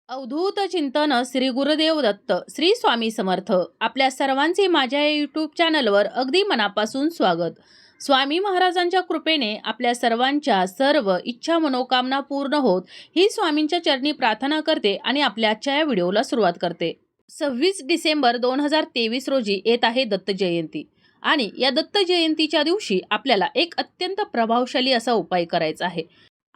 अवधूत चिंतन श्री गुरुदेव दत्त श्री स्वामी समर्थ. आपल्या सर्वांचे माझ्या यूट्यूब चॅनलवर अगदी मनापासून स्वागत. स्वामी महाराजांच्या कृपेने आपल्या सर्वांच्या सर्व इच्छा मनोकामना पूर्ण होत ही स्वामींच्या चरणी प्रार्थना करते आणि आपल्या आजच्या या व्हिडिओला सुरुवात करते. 26 डिसेंबर 2023 रोजी येत आहे दत्त जयंती आणि या दत्त जयंतीच्या दिवशी आपल्याला एक अत्यंत प्रभावशाली असा उपाय करायचा आहे.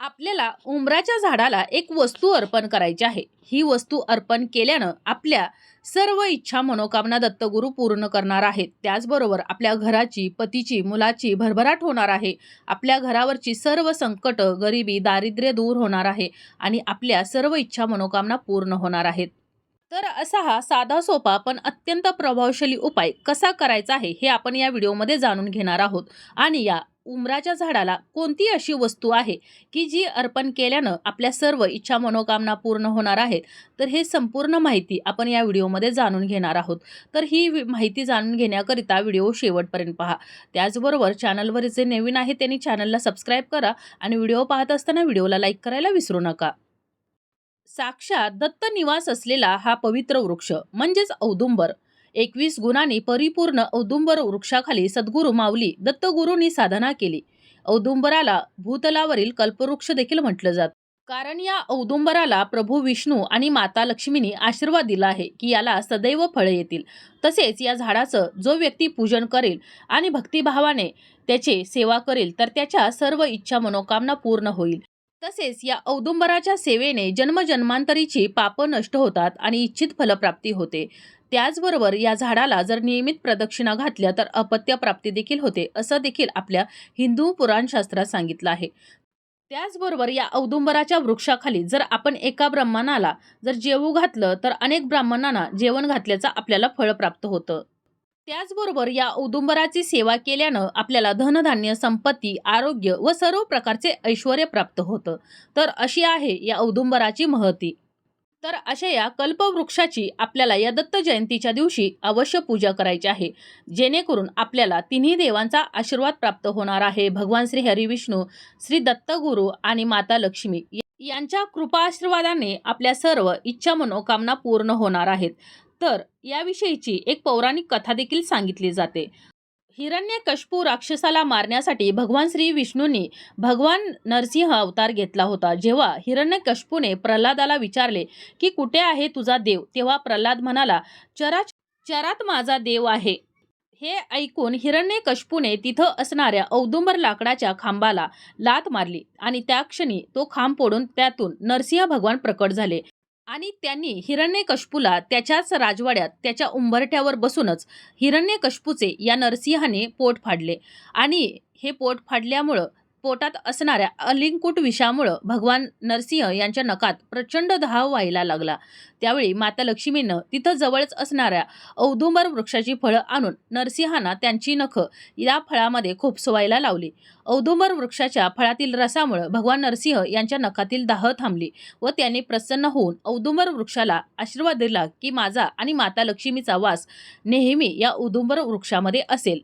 आपल्याला उंबराच्या झाडाला एक वस्तू अर्पण करायची आहे. ही वस्तू अर्पण केल्यानं आपल्या सर्व इच्छा मनोकामना दत्तगुरु पूर्ण करणार आहेत. त्याचबरोबर आपल्या घराची, पतीची, मुलाची भरभराट होणार आहे. आपल्या घरावरची सर्व संकट, गरिबी, दारिद्र्य दूर होणार आहे आणि आपल्या सर्व इच्छा मनोकामना पूर्ण होणार आहेत. तर असा हा साधा सोपा पण अत्यंत प्रभावशाली उपाय कसा करायचा आहे हे आपण या व्हिडिओमध्ये जाणून घेणार आहोत. आणि या उंबराच्या झाडाला कोणती अशी वस्तू आहे की जी अर्पण केल्यानं आपल्या सर्व इच्छा मनोकामना पूर्ण होणार आहेत, तर हे संपूर्ण माहिती आपण या व्हिडिओमध्ये जाणून घेणार आहोत. तर ही माहिती जाणून घेण्याकरिता व्हिडिओ शेवटपर्यंत पहा. त्याचबरोबर चॅनलवर जे नवीन आहे त्यांनी चॅनलला सबस्क्राईब करा आणि व्हिडिओ पाहत असताना व्हिडिओला लाईक करायला विसरू नका. साक्षात दत्त निवास असलेला हा पवित्र वृक्ष म्हणजेच औदुंबर, 21 गुणांनी परिपूर्ण औदुंबर वृक्षाखाली सद्गुरू माऊली दत्तगुरूंनी साधना केली. औदुंबराला भूतलावरील कल्पवृक्ष देखील म्हटलं जातं, कारण या औदुंबराला प्रभू विष्णू आणि माता लक्ष्मीनी आशीर्वाद दिला आहे की याला सदैव फळे येतील. तसेच या झाडाचं जो व्यक्ती पूजन करेल आणि भक्तिभावाने त्याची सेवा करेल तर त्याच्या सर्व इच्छा मनोकामना पूर्ण होईल. तसेच या औदुंबराच्या सेवेने जन्मजन्मांतरीची पापं नष्ट होतात आणि इच्छित फलप्राप्ती होते. त्याचबरोबर या झाडाला जर नियमित प्रदक्षिणा घातल्या तर अपत्य प्राप्ती देखील होते, असं देखील आपल्या हिंदू पुराणशास्त्रात सांगितलं आहे. त्याचबरोबर या औदुंबराच्या वृक्षाखाली जर आपण एका ब्राह्मणाला जर जेवू घातलं तर अनेक ब्राह्मणांना जेवण घातल्याचं आपल्याला फळ प्राप्त होतं. त्याचबरोबर या औदुंबराची सेवा केल्यानं आपल्याला धनधान्य, संपत्ती, आरोग्य व सर्व प्रकारचे ऐश्वर्य प्राप्त होतं. तर अशी आहे या औदुंबराची महती. तर अशा या कल्पवृक्षाची आपल्याला या दत्त जयंतीच्या दिवशी अवश्य पूजा करायची आहे, जेणेकरून आपल्याला तिन्ही देवांचा आशीर्वाद प्राप्त होणार आहे. भगवान श्री हरिविष्णू, श्री दत्तगुरू आणि माता लक्ष्मी यांच्या कृपा आशीर्वादाने आपल्या सर्व इच्छा मनोकामना पूर्ण होणार आहेत. तर याविषयीची एक पौराणिक कथा देखील सांगितली जाते. हिरण्यकश्यपू राक्षसाला मारण्यासाठी भगवान श्री विष्णूंनी भगवान नरसिंह अवतार घेतला होता. जेव्हा हिरण्यकश्यपूने प्रल्हादाला विचारले की कुठे आहे तुझा देव, तेव्हा प्रल्हाद म्हणाला, चरात माझा देव आहे. हे ऐकून हिरण्यकश्यपूने तिथं असणाऱ्या औदुंबर लाकडाच्या खांबाला लाथ मारली आणि त्या क्षणी तो खांब फोडून त्यातून नरसिंह भगवान प्रकट झाले आणि त्यांनी हिरण्यकश्यपूला त्याच्याच राजवाड्यात त्याच्या उंबरठ्यावर बसूनच हिरण्यकश्यपूचे या नरसिंहाने पोट फाडले. आणि हे पोट फाडल्यामुळं पोटात असणाऱ्या अलिंकुट विषामुळं भगवान नरसिंह यांच्या नखात प्रचंड धाव व्हायला लागला. त्यावेळी माता लक्ष्मीनं तिथं जवळच असणाऱ्या औदुंबर वृक्षाची फळं आणून नरसिंहांना त्यांची नखं या फळामध्ये खुपसवायला लावली. औदुंबर वृक्षाच्या फळातील रसामुळं भगवान नरसिंह यांच्या नखातील दाह थांबली व त्यांनी प्रसन्न होऊन औदुंबर वृक्षाला आशीर्वाद दिला की माझा आणि माता लक्ष्मीचा वास नेहमी या औदुंबर वृक्षामध्ये असेल.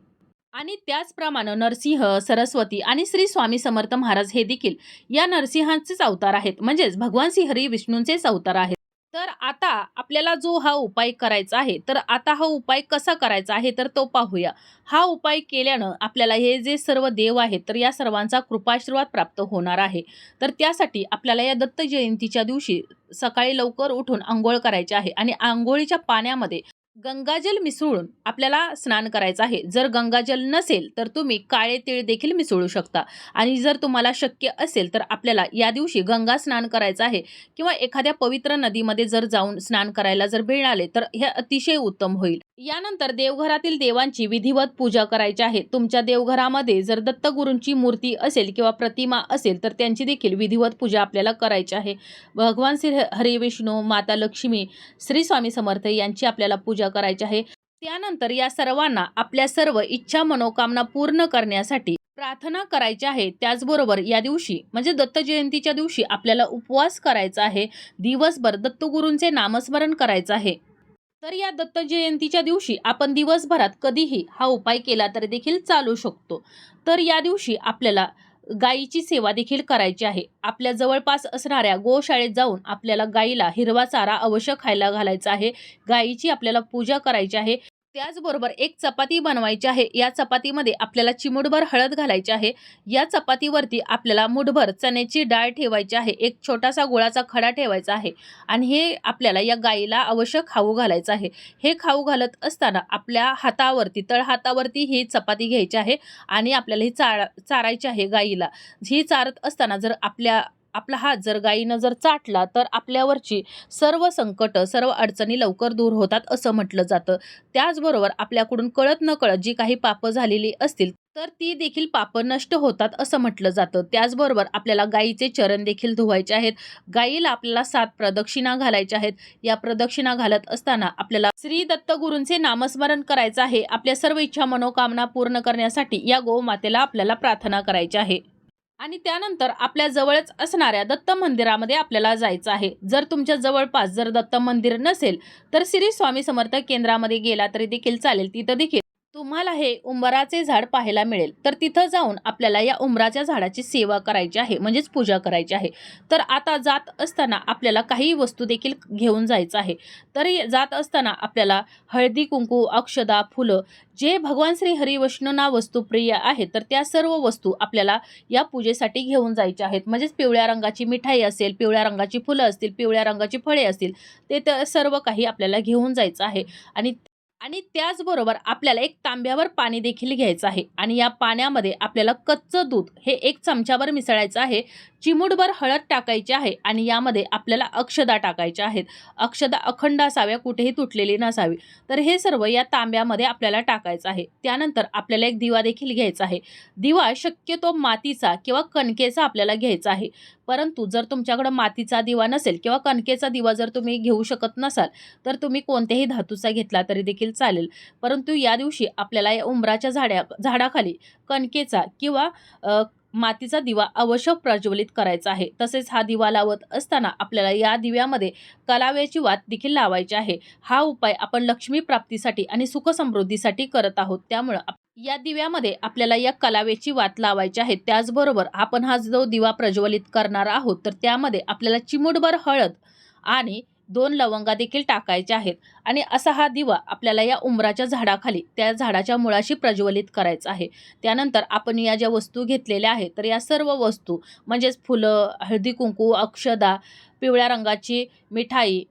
आणि त्याचप्रमाणे नरसिंह, सरस्वती आणि श्री स्वामी समर्थ महाराज हे देखील या नरसिंहांचेच अवतार आहेत, म्हणजेच भगवान श्री हरी विष्णूंचेच अवतार आहेत. तर आता आपल्याला जो हा उपाय करायचा आहे, तर आता हा उपाय कसा करायचा आहे तर तो पाहूया. हा उपाय केल्यानं आपल्याला हे जे सर्व देव आहेत तर या सर्वांचा कृपाशीर्वाद प्राप्त होणार आहे. तर त्यासाठी आपल्याला या दत्त जयंतीच्या दिवशी सकाळी लवकर उठून अंघोळ करायची आहे आणि अंघोळीच्या पाण्यामध्ये गंगाजल मिसळून आपल्याला स्नान करायचं आहे. जर गंगाजल नसेल तर तुम्ही काळे तीळ देखील मिसळू शकता. आणि जर तुम्हाला शक्य असेल तर आपल्याला या दिवशी गंगा स्नान करायचं आहे किंवा एखाद्या पवित्र नदीमध्ये जर जाऊन स्नान करायला जर मिळाले तर हे अतिशय उत्तम होईल. यानंतर देवघरातील देवांची विधिवत पूजा करायची आहे. तुमच्या देवघरामध्ये जर दत्तगुरूंची मूर्ती असेल किंवा प्रतिमा असेल तर त्यांची देखील विधिवत पूजा आपल्याला करायची आहे. भगवान श्री हरी विष्णू, माता लक्ष्मी, श्री स्वामी समर्थ यांची आपल्याला पूजा करायची आहे. त्यानंतर या सर्वांना आपल्या सर्व इच्छा मनोकामना पूर्ण करण्यासाठी प्रार्थना करायची आहे. त्याचबरोबर या दिवशी म्हणजे दत्त जयंतीच्या दिवशी आपल्याला उपवास करायचा आहे. दिवसभर दत्तगुरूंचे नामस्मरण करायचं आहे. तर या दत्त जयंतीच्या दिवशी आपण दिवसभरात कधीही हा उपाय केला तर देखील चालू शकतो. तर या दिवशी आपल्याला गायीची सेवा देखील करायची आहे. आपल्या जवळपास असणाऱ्या गोशाळेत जाऊन आपल्याला गायीला हिरवा चारा अवश्य खायला घालायचा आहे. गायीची आपल्याला पूजा करायची आहे. त्याचबरोबर एक चपाती बनवायची आहे. या चपातीमध्ये आपल्याला चिमूटभर हळद घालायची आहे. या चपातीवरती आपल्याला मुठभर चण्याची डाळ ठेवायची आहे. एक छोटासा गुळाचा खडा ठेवायचा आहे आणि हे आपल्याला या गायीला अवश्य खाऊ घालायचं आहे. हे खाऊ घालत असताना आपल्या हातावरती, तळहातावरती ही चपाती घ्यायची आहे आणि आपल्याला ही चारायची आहे गायीला. ही चारत असताना जर आपला हात जर गायीनं जर चाटला तर आपल्यावरची सर्व संकट, सर्व अडचणी लवकर दूर होतात असं म्हटलं जातं. त्याचबरोबर आपल्याकडून कळत नकळत जी काही पापं झालेली असतील तर ती देखील पापं नष्ट होतात असं म्हटलं जातं. त्याचबरोबर आपल्याला गायीचे चरण देखील धुवायचे आहेत. गायीला आपल्याला 7 प्रदक्षिणा घालायच्या आहेत. या प्रदक्षिणा घालत असताना आपल्याला श्री दत्तगुरूंचे नामस्मरण करायचं आहे. आपल्या सर्व इच्छा मनोकामना पूर्ण करण्यासाठी या गोमातेला आपल्याला प्रार्थना करायची आहे. आणि त्यानंतर आपल्या जवळच असणाऱ्या दत्त मंदिरामध्ये आपल्याला जायचं आहे. जर तुमच्या जवळपास जर दत्त मंदिर नसेल तर श्री स्वामी समर्थ केंद्रामध्ये गेला तरी देखील चालेल. तिथं देखील तुम्हाला हे उंबराचे झाड पाहायला मिळेल. तर तिथं जाऊन आपल्याला या उंबराच्या झाडाची सेवा करायची आहे, म्हणजेच पूजा करायची आहे. तर आता जात असताना आपल्याला काही वस्तू देखील घेऊन जायचं आहे. तर जात असताना आपल्याला हळदी कुंकू, अक्षदा, फुलं जे भगवान श्री हरिविष्णूंना वस्तू प्रिय आहेत तर त्या सर्व वस्तू आपल्याला या पूजेसाठी घेऊन जायच्या आहेत. म्हणजेच पिवळ्या रंगाची मिठाई असेल, पिवळ्या रंगाची फुलं असतील, पिवळ्या रंगाची फळे असतील, ते सर्व काही आपल्याला घेऊन जायचं आहे. आणि आणि त्याचबरोबर आपल्याला एक तांब्यावर पाणी देखील घ्यायचं आहे आणि या पाण्यामध्ये आपल्याला कच्चं दूध हे 1 चमचाभर मिसळायचं आहे. चिमूटभर हळद टाकायची आहे आणि यामध्ये आपल्याला अक्षदा टाकायच्या आहेत. अक्षदा अखंड असाव्या, कुठेही तुटलेली नसावी. तर हे सर्व या तांब्यामध्ये आपल्याला टाकायचं आहे. त्यानंतर आपल्याला एक दिवा देखील घ्यायचा आहे. दिवा शक्यतो मातीचा किंवा कणकेचा आपल्याला घ्यायचा आहे. परंतु जर तुमच्याकडे मातीचा दिवा नसेल किंवा कणकेचा दिवा जर तुम्ही घेऊ शकत नसाल तर तुम्ही कोणत्याही धातूचा घेतला तरी देखील चालेल. परंतु या दिवशी आपल्याला या उंबराच्या झाडाखाली कणकेचा किंवा मातीचा दिवा अवश्य प्रज्वलित करायचा आहे. तसेच हा दिवा लावत असताना आपल्याला या दिव्यामध्ये कलाव्याची वात देखील लावायची आहे. हा उपाय आपण लक्ष्मी प्राप्तीसाठी आणि सुख समृद्धीसाठी करत आहोत. त्यामुळे या दिव्यामध्ये आपल्याला या कलावेची वात लावायची आहे. त्याचबरोबर आपण हा जो दिवा प्रज्वलित करणार आहोत तर त्यामध्ये आपल्याला चिमूटभर हळद आणि 2 लवंगा देखील टाकायच्या आहेत आणि असा हा दिवा आपल्याला या उंबराच्या झाडाखाली त्या झाडाच्या मुळाशी प्रज्वलित करायचा आहे. त्यानंतर आपण या ज्या वस्तू घेतलेल्या आहेत तर या सर्व वस्तू म्हणजेच फुलं, हळदी कुंकू, अक्षदा, पिवळ्या रंगाची मिठाई,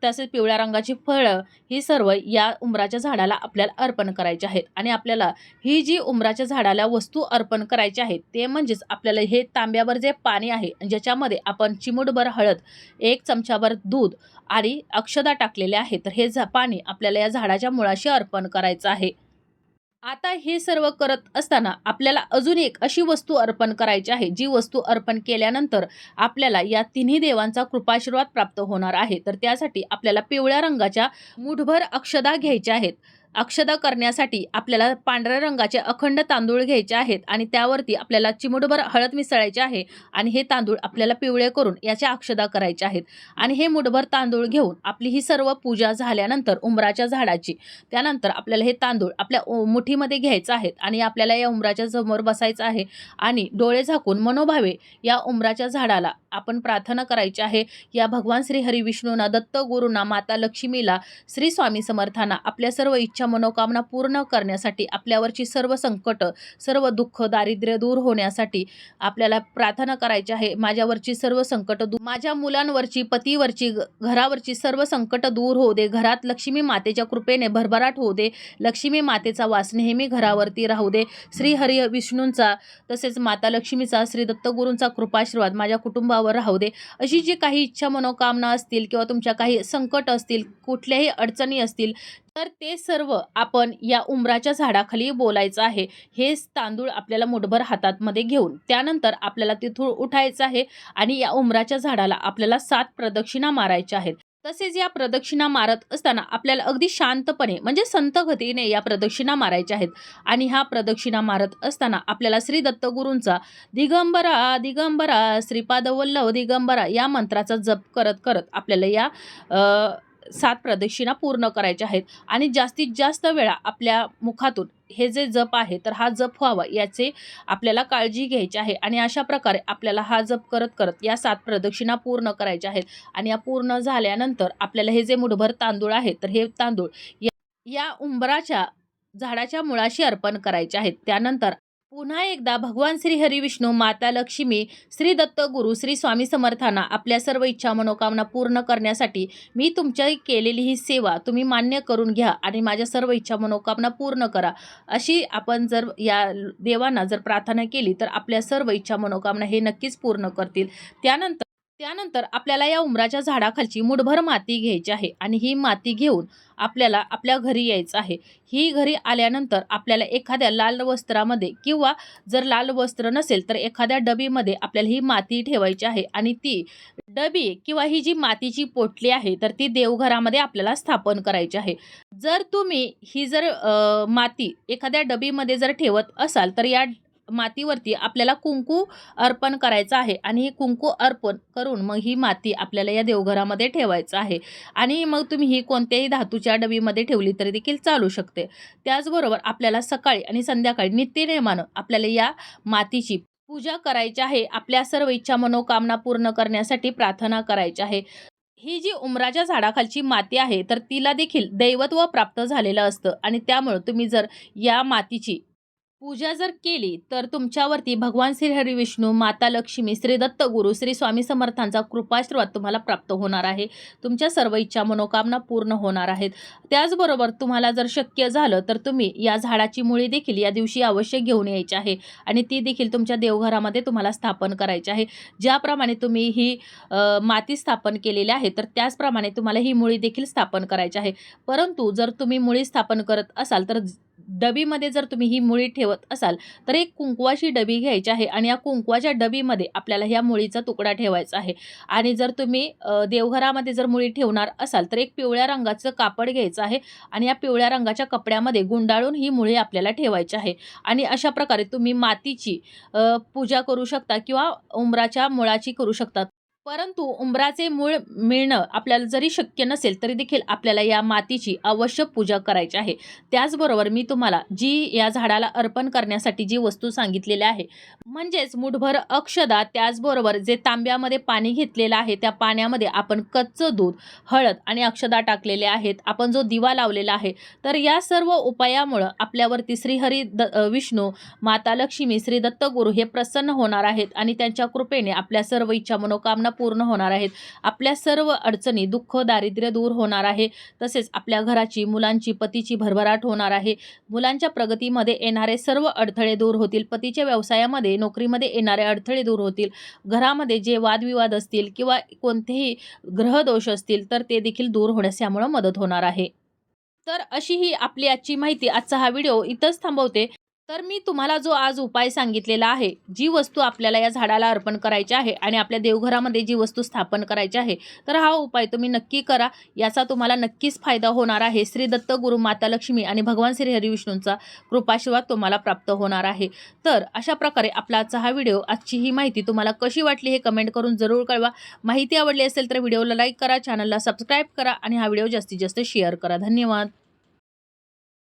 तसेच पिवळ्या रंगाची फळं ही सर्व या उंबराच्या झाडाला आपल्याला अर्पण करायची आहेत. आणि आपल्याला ही जी उंबराच्या झाडाला वस्तू अर्पण करायची आहेत ते म्हणजेच आपल्याला हे तांब्यावर जे पाणी आहे ज्याच्यामध्ये आपण चिमूटभर हळद, 1 चमचाभर दूध आणि अक्षदा टाकलेले आहे तर हे पाणी आपल्याला या झाडाच्या मुळाशी अर्पण करायचं आहे. आता हे सर्व करत असताना आपल्याला अजून एक अशी वस्तू अर्पण करायची आहे जी वस्तू अर्पण केल्यानंतर आपल्याला या तिन्ही देवांचा कृपाशीर्वाद प्राप्त होणार आहे. तर त्यासाठी आपल्याला पिवळ्या रंगाच्या मुठभर अक्षदा घ्यायच्या आहेत. अक्षदा करण्यासाठी आपल्याला पांढऱ्या रंगाचे अखंड तांदूळ घ्यायचे आहेत आणि त्यावरती आपल्याला चिमूटभर हळद मिसळायची आहे आणि हे तांदूळ आपल्याला पिवळे करून याच्या अक्षदा करायच्या आहेत. आणि हे मुठभर तांदूळ घेऊन आपली ही सर्व पूजा झाल्यानंतर उंबराच्या झाडाची त्यानंतर आपल्याला हे तांदूळ आपल्या मुठीमध्ये घ्यायचं आहेत आणि आपल्याला या उंबराच्या समोर बसायचं आहे आणि डोळे झाकून मनोभावे या उंबराच्या झाडाला आपण प्रार्थना करायची आहे. या भगवान श्री हरिविष्णूंना, दत्त गुरूंना, माता लक्ष्मीला, श्री स्वामी समर्थांना आपल्या सर्व इच्छा मनोकामना पूर्ण करण्यासाठी, आपल्यावरची सर्व संकट, सर्व दुःख, दारिद्र्य दूर होण्यासाठी आपल्याला प्रार्थना करायची आहे. माझ्यावरची सर्व संकट माझ्या मुलांवरची, पतीवरची, घरावरची सर्व संकट दूर होऊ दे. घरात लक्ष्मी मातेच्या कृपेने भरभराट होऊ दे. लक्ष्मी मातेचा वास नेहमी घरावरती राहू दे. श्री हरी विष्णूंचा तसेच माता लक्ष्मीचा, श्री दत्तगुरूंचा कृपाशीर्वाद माझ्या कुटुंबावर राहू दे. अशी जी काही इच्छा मनोकामना असतील किंवा तुमच्या काही संकट असतील, कुठल्याही अडचणी असतील तर ते सर्व आपण या उंबराच्या झाडाखाली बोलायचं आहे. हे तांदूळ आपल्याला मुठभर हातामध्ये घेऊन त्यानंतर आपल्याला तिथून उठायचं आहे आणि या उंबराच्या झाडाला आपल्याला 7 प्रदक्षिणा मारायच्या आहेत. तसेच या प्रदक्षिणा मारत असताना आपल्याला अगदी शांतपणे म्हणजे संत गतीने या प्रदक्षिणा मारायच्या आहेत. आणि ह्या प्रदक्षिणा मारत असताना आपल्याला श्री दत्तगुरूंचा दिगंबरा दिगंबरा श्रीपाद वल्लभ दिगंबरा या मंत्राचा जप करत करत आपल्याला या 7 प्रदक्षिणा पूर्ण करायच्या आहेत आणि जास्तीत जास्त वेळा आपल्या मुखातून हे जे जप आहे तर हा जप व्हावा याचे आपल्याला काळजी घ्यायची आहे आणि अशा प्रकारे आपल्याला हा जप करत करत या 7 प्रदक्षिणा पूर्ण करायच्या आहेत आणि या पूर्ण झाल्यानंतर आपल्याला हे जे मुठभर तांदूळ आहे तर हे तांदूळ या उंबराच्या झाडाच्या मुळाशी अर्पण करायचे आहेत. त्यानंतर पुन्हा एकदा भगवान श्री हरी विष्णू, माता लक्ष्मी, श्री दत्त गुरु, श्री स्वामी समर्थांना आपल्या सर्व इच्छा मनोकामना पूर्ण करण्यासाठी मी तुमच्या केलेली ही सेवा तुम्ही मान्य करून घ्या आणि माझ्या सर्व इच्छा मनोकामना पूर्ण करा. अशी आपण जर या देवांना जर प्रार्थना केली तर आपल्या सर्व इच्छा मनोकामना हे नक्कीच पूर्ण करतील. त्यानंतर आपल्याला या उंबराच्या झाडाखालची मुठभर माती घ्यायची आहे आणि ही माती घेऊन आपल्याला आपल्या घरी यायचं आहे. ही घरी आल्यानंतर आपल्याला एखाद्या लाल वस्त्रामध्ये किंवा जर लाल वस्त्र नसेल तर एखाद्या डबीमध्ये आपल्याला ही माती ठेवायची आहे आणि ती डबी किंवा ही जी मातीची पोटली आहे तर ती देवघरामध्ये आपल्याला स्थापन करायची आहे. जर तुम्ही ही जर माती एखाद्या डबीमध्ये जर ठेवत असाल तर या मातीवरती आपल्याला कुंकू अर्पण करायचं आहे आणि हे कुंकू अर्पण करून मग ही माती आपल्याला या देवघरामध्ये ठेवायचं आहे आणि मग तुम्ही ही कोणत्याही धातूच्या डबीमध्ये ठेवली तरी देखील चालू शकते. त्याचबरोबर आपल्याला सकाळी आणि संध्याकाळी नित्यनेमानं आपल्याला या मातीची पूजा करायची आहे. आपल्या सर्व इच्छा मनोकामना पूर्ण करण्यासाठी प्रार्थना करायची आहे. ही जी उंबराच्या झाडाखालची माती आहे तर तिला देखील दैवत्व प्राप्त झालेलं असतं आणि त्यामुळं तुम्ही जर या मातीची पूजा जर केली तर तुमच्यावरती भगवान श्री हरी विष्णू, माता लक्ष्मी, श्री दत्त गुरु, श्री स्वामी समर्थांचा कृपाशीर्वाद तुम्हाला प्राप्त होणार आहे. तुमच्या सर्व इच्छा मनोकामना पूर्ण होणार आहेत. त्याचबरोबर तुम्हाला जर शक्य झालं तर तुम्ही या झाडाची मुळी देखील या दिवशी अवश्य घेऊन यायची आहे आणि ती देखील तुमच्या देवघरामध्ये तुम्हाला स्थापन करायची आहे. ज्याप्रमाणे तुम्ही ही माती स्थापन केलेली आहे तर त्याचप्रमाणे तुम्हाला ही मुळी देखील स्थापन करायची आहे. परंतु जर तुम्ही मुळी स्थापन करत असाल तर डबीमध्ये जर तुम्ही ही मुळी ठेवत असाल तर एक कुंकवाची डबी घ्यायची आहे आणि या कुंकवाच्या डबीमध्ये आपल्याला ह्या मुळीचा तुकडा ठेवायचा आहे आणि जर तुम्ही देवघरामध्ये जर मुळी ठेवणार असाल तर एक पिवळ्या रंगाचं कापड घ्यायचं आहे आणि या पिवळ्या रंगाच्या कपड्यामध्ये गुंडाळून ही मुळी आपल्याला ठेवायची आहे आणि अशा प्रकारे तुम्ही मातीची पूजा करू शकता किंवा उंबराच्या मुळाची करू शकता. परंतु उंबराचे मूळ मिळणं आपल्याला जरी शक्य नसेल तरी देखील आपल्याला या मातीची अवश्य पूजा करायची आहे. त्याचबरोबर मी तुम्हाला जी या झाडाला अर्पण करण्यासाठी जी वस्तू सांगितलेली आहे म्हणजेच मुठभर अक्षदा, त्याचबरोबर जे तांब्यामध्ये पाणी घेतलेलं आहे त्या पाण्यामध्ये आपण कच्चं दूध, हळद आणि अक्षदा टाकलेले आहेत. आपण जो दिवा लावलेला आहे तर या सर्व उपायामुळं आपल्यावरती श्रीहरी विष्णू, माता लक्ष्मी, श्री दत्त गुरु हे प्रसन्न होणार आहेत आणि त्यांच्या कृपेने आपल्या सर्व इच्छा मनोकामना पूर्ण होणार आहेत. आपल्या सर्व अडचणी, दुःख, दारिद्र्य दूर होणार आहे. तसेच आपल्या घराची, मुलांची, पतीची भरभराट होणार आहे. मुलांच्या प्रगतीमध्ये येणारे सर्व अडथळे दूर होतील. पतीच्या व्यवसायामध्ये, नोकरीमध्ये येणारे अडथळे दूर होतील. घरामध्ये जे वादविवाद असतील किंवा कोणतेही ग्रहदोष असतील तर ते देखील दूर होण्यास यामुळे मदत होणार आहे. तर अशी ही आपली आजची माहिती. आजचा हा व्हिडिओ इथंच थांबवते. तर मी तुम्हाला जो आज उपाय सांगितलेला आहे, जी वस्तू आपल्याला या झाडाला अर्पण करायची आहे आणि आपल्या देवघरामध्ये जी वस्तू स्थापन करायची आहे तर हा उपाय तुम्ही नक्की करा. याचा तुम्हाला नक्कीच फायदा होणार आहे. श्री दत्त गुरु, माता लक्ष्मी आणि भगवान श्री हरिविष्णूंचा कृपाशीर्वाद तुम्हाला प्राप्त होणार आहे. तर अशा प्रकारे आपला आजचा हा व्हिडिओ, आजची ही माहिती तुम्हाला कशी वाटली हे कमेंट करून जरूर कळवा. माहिती आवडली असेल तर व्हिडिओला लाईक करा, चॅनलला सबस्क्राईब करा आणि हा व्हिडिओ जास्तीत जास्त शेअर करा. धन्यवाद.